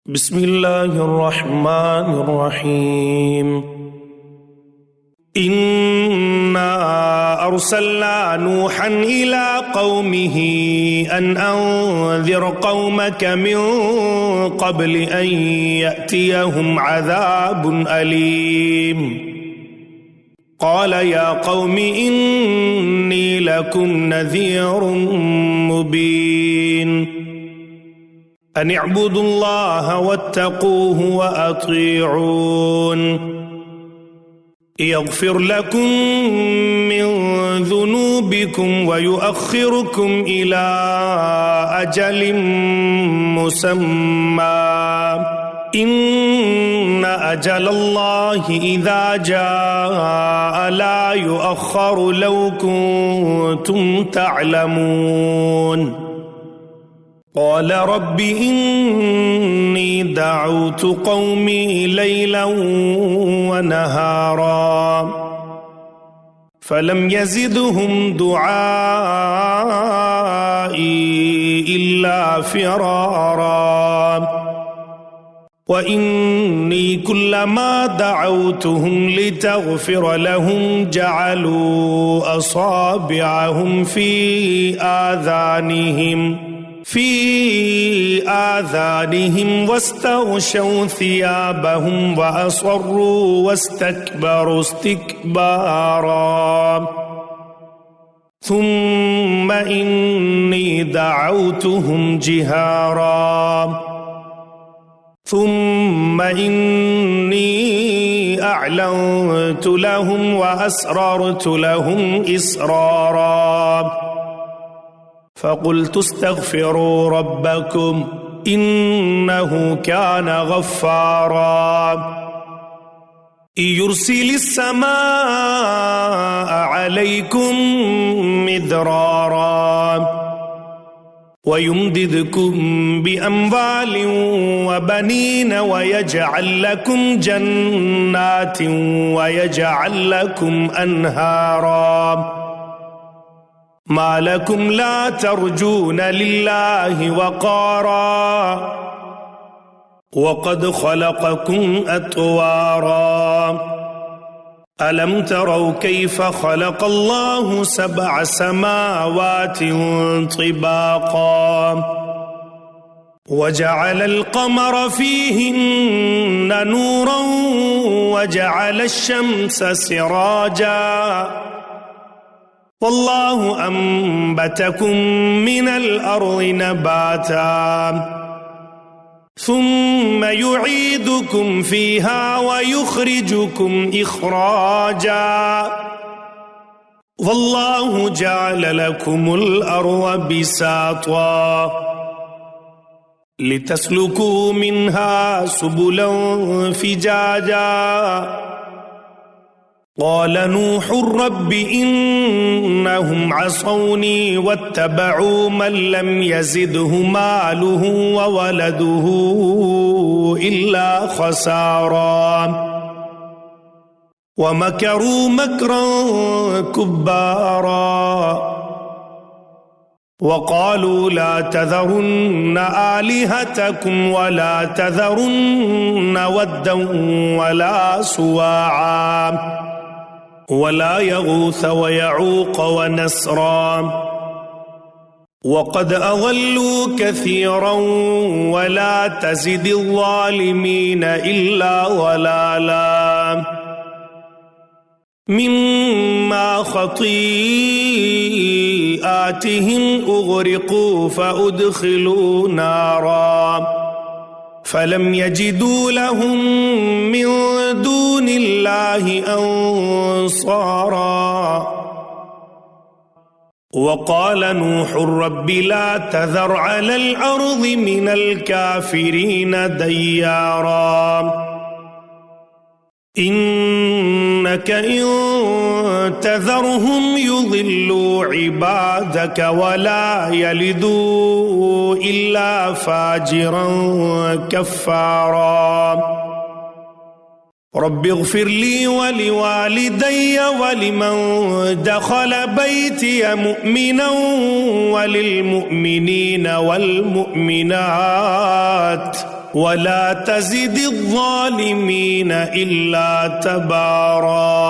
بسم الله الرحمن الرحيم إنا أرسلنا نوحا إلى قومه أن أنذر قومك من قبل أن يأتيهم عذاب أليم قال يا قوم إني لكم نذير مبين أن اعبدوا الله واتقوه وأطيعون يغفر لكم من ذنوبكم ويؤخركم إلى أجل مسمى إن أجل الله إذا جاء لا يؤخر لو كنتم تعلمون قال رب إني دعوت قومي ليلا ونهارا فلم يزدهم دعائي إلا فرارا وإني كلما دعوتهم لتغفر لهم جعلوا أصابعهم في آذانهم واستغشوا ثيابهم وأصروا واستكبروا استكبارا ثم إني دعوتهم جهارا ثم إني أعلنت لهم وأسررت لهم إسرارا فقلت استغفروا ربكم إنه كان غفارا يرسل السماء عليكم مدرارا ويمددكم بأموال وبنين ويجعل لكم جنات ويجعل لكم أنهارا ما لكم لا ترجون لله وقارا وقد خلقكم أطوارا ألم تروا كيف خلق الله 7 سماوات طباقا وجعل القمر فيهن نورا وجعل الشمس سراجا والله أنبتكم من الأرض نباتا ثم يعيدكم فيها ويخرجكم إخراجا والله جعل لكم الأرض بساطا لتسلكوا منها سبلا فجاجا قال نوح رب إنهم عصوني واتبعوا من لم يزده ماله وولده إلا خسارا ومكروا مكرا كبارا وقالوا لا تذرن آلهتكم ولا تذرن ودا ولا سواعا ولا يغوث ويعوق ونسرا وقد أضلوا كثيرا ولا تزد الظالمين إلا ضلالا مما خطيئاتهم أغرقوا فأدخلوا نارا فلم يجدوا لهم من دون الله أنصارا وقال نوح رب لا تذر على الأرض من الكافرين ديارا إنك إن تذرهم يضلوا عبادك ولا يلدوا إلا فاجرا كفارا رب اغفر لي ولوالدي ولمن دخل بيتي مؤمنا وللمؤمنين والمؤمنات ولا تزد الظالمين إلا تبارا